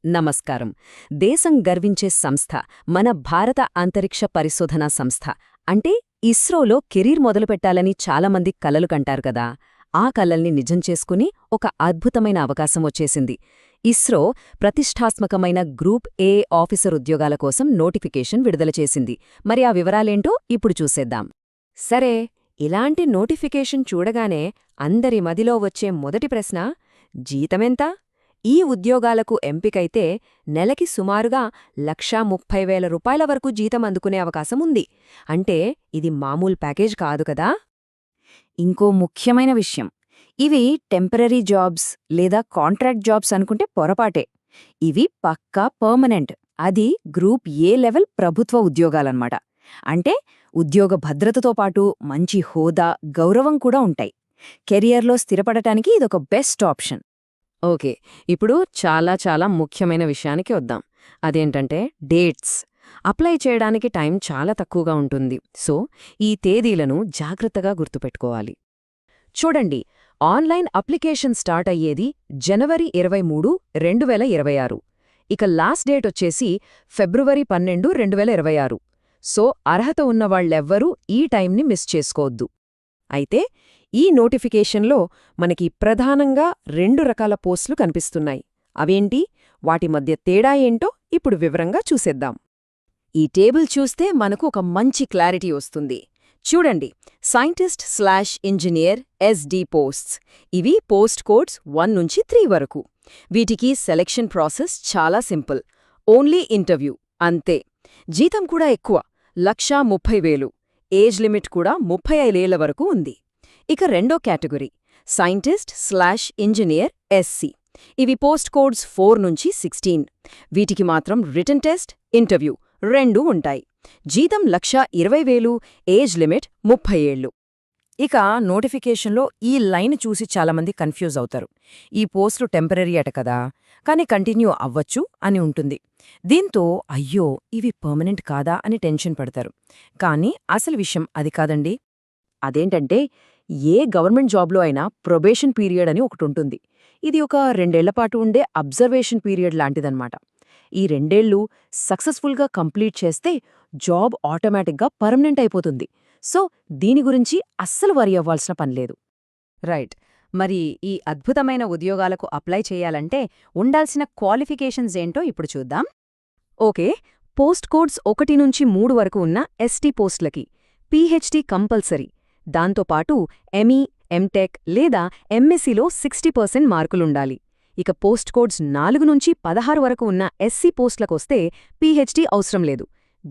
నమస్కారం. దేశం గర్వించే సంస్థ మన భారత అంతరిక్ష పరిశోధనా సంస్థ అంటే ఇస్రోలో కెరీర్ మొదలుపెట్టాలని చాలామంది కలలు కంటారు కదా. ఆ కలల్ని నిజం చేసుకుని ఒక అద్భుతమైన అవకాశం వచ్చేసింది. ఇస్రో ప్రతిష్టాత్మకమైన గ్రూప్ ఏ ఆఫీసర్ ఉద్యోగాల కోసం నోటిఫికేషన్ విడుదల చేసింది. మరి ఆ వివరాలేంటో ఇప్పుడు చూసేద్దాం. సరే, ఇలాంటి నోటిఫికేషన్ చూడగానే అందరి మదిలో వచ్చే మొదటి ప్రశ్న, జీతమెంత? ఈ ఉద్యోగాలకు ఎంపికైతే నెలకి సుమారుగా 1,30,000 రూపాయల వరకు జీతం అందుకునే అవకాశం ఉంది. అంటే ఇది మామూలు ప్యాకేజ్ కాదు కదా. ఇంకో ముఖ్యమైన విషయం, ఇవి టెంపరరీ జాబ్స్ లేదా కాంట్రాక్ట్ జాబ్స్ అనుకుంటే పొరపాటే. ఇవి పక్కా పర్మనెంట్. అది గ్రూప్ ఏ లెవెల్ ప్రభుత్వ ఉద్యోగాలన్నమాట. అంటే ఉద్యోగ భద్రతతో పాటు మంచి హోదా, గౌరవం కూడా ఉంటాయి. కెరియర్లో స్థిరపడటానికి ఇదొక బెస్ట్ ఆప్షన్. ఓకే, ఇప్పుడు చాలా ముఖ్యమైన విషయానికి వద్దాం. అదేంటంటే డేట్స్. అప్లై చేయడానికి టైం చాలా తక్కువగా ఉంటుంది. సో ఈ తేదీలను జాగ్రత్తగా గుర్తుపెట్టుకోవాలి. చూడండి, ఆన్లైన్ అప్లికేషన్ స్టార్ట్ అయ్యేది జనవరి 23, 2026. ఇక లాస్ట్ డేట్ వచ్చేసి ఫిబ్రవరి 12, 2026. సో అర్హత ఉన్నవాళ్లెవ్వరూ ఈ టైంని మిస్ చేసుకోవద్దు. అయితే ఈ నోటిఫికేషన్లో మనకి ప్రధానంగా 2 రకాల పోస్టులు కనిపిస్తున్నాయి. అవేంటి, వాటి మధ్య తేడా ఏంటో ఇప్పుడు వివరంగా చూసేద్దాం. ఈ టేబుల్ చూస్తే మనకు ఒక మంచి క్లారిటీ వస్తుంది. చూడండి, సైంటిస్ట్/ఇంజనీర్ ఎస్డి పోస్ట్స్. ఇవి పోస్ట్ కోడ్స్ 1 నుంచి 3 వరకు. వీటికి సెలెక్షన్ ప్రాసెస్ చాలా సింపుల్. ఓన్లీ ఇంటర్వ్యూ అంతే. జీతం కూడా ఎక్కువ, 1,30,000. ఏజ్ లిమిట్ కూడా 35 ఏళ్ల వరకు ఉంది. ఇక రెండో కేటగిరీ, సైంటిస్ట్/ఇంజనీర్ ఎస్సి. ఇవి పోస్ట్ కోడ్స్ 4 నుంచి 16. వీటికి మాత్రం రిటన్ టెస్ట్, ఇంటర్వ్యూ రెండూ ఉంటాయి. జీతం 1,20,000, ఏజ్ లిమిట్ 30 ఏళ్లు. ఇక నోటిఫికేషన్లో ఈ లైన్ చూసి చాలామంది కన్ఫ్యూజ్ అవుతారు. ఈ పోస్టు టెంపరరీ అట కదా, కానీ కంటిన్యూ అవ్వచ్చు అని ఉంటుంది. దీంతో అయ్యో ఇవి పర్మనెంట్ కాదా అని టెన్షన్ పడతారు. కానీ అసలు విషయం అది కాదండి. అదేంటంటే ఏ గవర్నమెంట్ జాబ్లో అయినా ప్రొబేషన్ పీరియడ్ అని ఒకటుంటుంది. ఇది ఒక 2 ఏళ్లపాటు ఉండే అబ్జర్వేషన్ పీరియడ్ లాంటిదన్నమాట. ఈ 2 ఏళ్లు సక్సెస్ఫుల్గా కంప్లీట్ చేస్తే జాబ్ ఆటోమేటిక్గా పర్మనెంట్ అయిపోతుంది. సో దీని గురించి అస్సలు వరి అవ్వాల్సిన పనిలేదు. రైట్. మరి ఈ అద్భుతమైన ఉద్యోగాలకు అప్లై చేయాలంటే ఉండాల్సిన క్వాలిఫికేషన్స్ ఏంటో ఇప్పుడు చూద్దాం. ఓకే, పోస్ట్ కోడ్స్ 1 నుంచి 3 వరకు ఉన్న ఎస్టీ పోస్టులకి పీహెచ్డీ కంపల్సరీ. దాంతోపాటు ఎంఈ, ఎంటెక్ లేదా ఎంఎస్సీలో 60% మార్కులుండాలి. ఇక పోస్ట్ కోడ్స్ 4 నుంచి 16 వరకు ఉన్న ఎస్సీ పోస్టులకొస్తే పీహెచ్డీ అవసరం లేదు.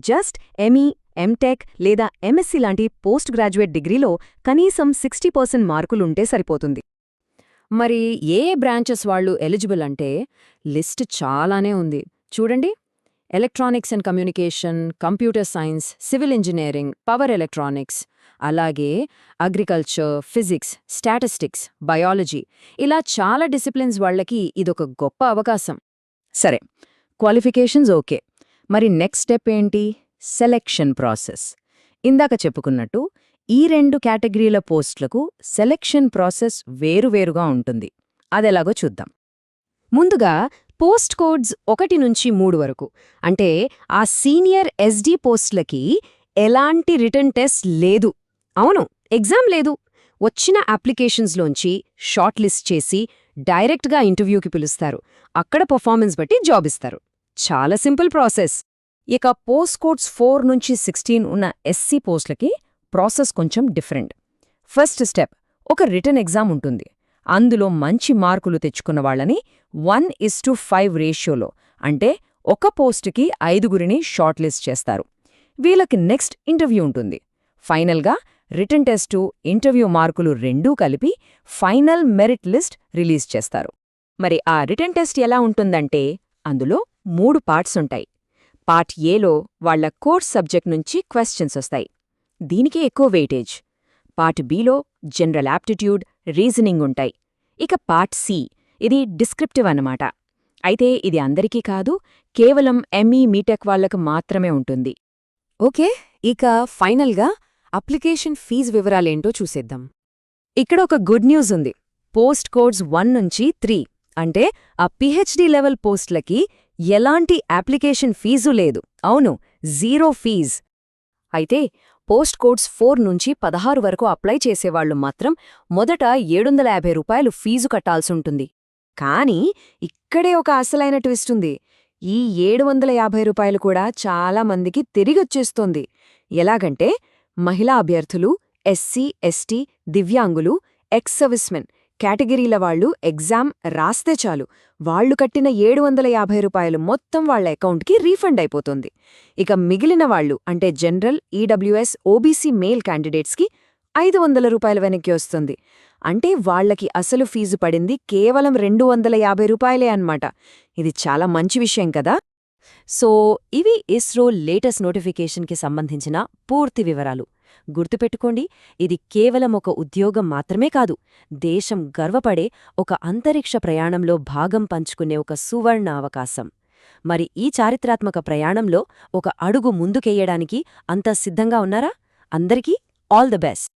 జస్ట్ ఎంఈ, ఎంటెక్ లేదా ఎంఎస్సీ లాంటి పోస్ట్ గ్రాడ్యుయేట్ డిగ్రీలో కనీసం 60% మార్కులుంటే సరిపోతుంది. మరి ఏ బ్రాంచెస్ వాళ్ళు ఎలిజిబుల్ అంటే లిస్ట్ చాలానే ఉంది. చూడండి, electronics and communication, computer science, civil engineering, power electronics, అలాగే అగ్రికల్చర్, ఫిజిక్స్, స్టాటిస్టిక్స్, బయాలజీ, ఇలా చాలా డిసిప్లిన్స్ వాళ్లకి ఇదొక గొప్ప అవకాశం. సరే, క్వాలిఫికేషన్స్ ఓకే. మరి నెక్స్ట్ స్టెప్ ఏంటి? Selection process. ఇందాక చెప్పుకున్నట్టు ఈ 2 కేటగిరీల పోస్టులకు సెలెక్షన్ ప్రాసెస్ వేరువేరుగా ఉంటుంది. అదెలాగో చూద్దాం. ముందుగా పోస్ట్ కోడ్స్ 1 నుంచి 3 వరకు అంటే ఆ సీనియర్ ఎస్డీ పోస్టులకి ఎలాంటి రిటర్న్ టెస్ట్ లేదు. అవును, ఎగ్జామ్ లేదు. వచ్చిన అప్లికేషన్స్లోంచి షార్ట్ లిస్ట్ చేసి డైరెక్ట్గా ఇంటర్వ్యూకి పిలుస్తారు. అక్కడ పర్ఫార్మెన్స్ బట్టి జాబ్ ఇస్తారు. చాలా సింపుల్ ప్రాసెస్. ఇక పోస్ట్ కోడ్స్ 4 నుంచి 16 ఉన్న ఎస్సీ పోస్టులకి ప్రాసెస్ కొంచెం డిఫరెంట్. ఫస్ట్ స్టెప్, ఒక రిటర్న్ ఎగ్జామ్ ఉంటుంది. అందులో మంచి మార్కులు తెచ్చుకున్న వాళ్ళని 1:5 రేషియోలో, అంటే ఒక పోస్టుకి 5గురిని షార్ట్ లిస్ట్ చేస్తారు. వీళ్ళకి నెక్స్ట్ ఇంటర్వ్యూ ఉంటుంది. ఫైనల్గా రిటన్ టెస్టు, ఇంటర్వ్యూ మార్కులు రెండూ కలిపి ఫైనల్ మెరిట్ లిస్ట్ రిలీజ్ చేస్తారు. మరి ఆ రిటన్ టెస్ట్ ఎలా ఉంటుందంటే అందులో 3 పార్ట్స్ ఉంటాయి. పార్ట్ ఏలో వాళ్ల కోర్స్ సబ్జెక్ట్ నుంచి క్వశ్చన్స్ వస్తాయి. దీనికి ఎక్కువ weightage. Part below general aptitude, reasoning ఉంటాయి. ఇక పార్ట్ సి, ఇది డిస్క్రిప్టివ్ అన్నమాట. అయితే ఇది అందరికీ కాదు, కేవలం ఎంఈ, మీటెక్ వాళ్లకు మాత్రమే ఉంటుంది. ఓకే, ఇక ఫైనల్గా అప్లికేషన్ ఫీజు వివరాలేంటో చూసేద్దాం. ఇక్కడ ఒక గుడ్ న్యూస్ ఉంది. పోస్ట్ కోడ్స్ 1 నుంచి 3 అంటే ఆ పిహెచ్డి లెవెల్ పోస్టులకి ఎలాంటి అప్లికేషన్ ఫీజు లేదు. అవును, జీరో ఫీజ్. అయితే పోస్ట్ కోడ్స్ 4 నుంచి 16 వరకు అప్లై చేసేవాళ్లు మాత్రం మొదట 750 రూపాయలు ఫీజు కట్టాల్సుంటుంది. కానీ ఇక్కడే ఒక అసలైన ట్విస్ట్ ఉంది. ఈ 750 రూపాయలు కూడా చాలా మందికి తిరిగొచ్చేస్తోంది. ఎలాగంటే మహిళా అభ్యర్థులు, ఎస్సీ, ఎస్టీ, దివ్యాంగులు, ఎక్స్ సర్వీస్మెన్ కేటగిరీల వాళ్లు ఎగ్జామ్ రాస్తే చాలు వాళ్లు కట్టిన 750 రూపాయలు మొత్తం వాళ్ల అకౌంట్కి రీఫండ్ అయిపోతుంది. ఇక మిగిలిన వాళ్లు అంటే జనరల్, ఈడబ్ల్యూఎస్, ఓబీసీ మేల్ క్యాండిడేట్స్కి 500 రూపాయలు వెనక్కి వస్తుంది. అంటే వాళ్లకి అసలు ఫీజు పడింది కేవలం 250 రూపాయలే అన్నమాట. ఇది చాలా మంచి విషయం కదా. సో ఇవి ఇస్రో లేటెస్ట్ నోటిఫికేషన్కి సంబంధించిన పూర్తి వివరాలు. గుర్తుపెట్టుకోండి, ఇది కేవలం ఒక ఉద్యోగం మాత్రమే కాదు, దేశం గర్వపడే ఒక అంతరిక్ష ప్రయాణంలో భాగం పంచుకునే ఒక సువర్ణ అవకాశం. మరి ఈ చారిత్రాత్మక ప్రయాణంలో ఒక అడుగు ముందుకెయ్యడానికి అంతా సిద్ధంగా ఉన్నారా? అందరికీ ఆల్ ది బెస్ట్.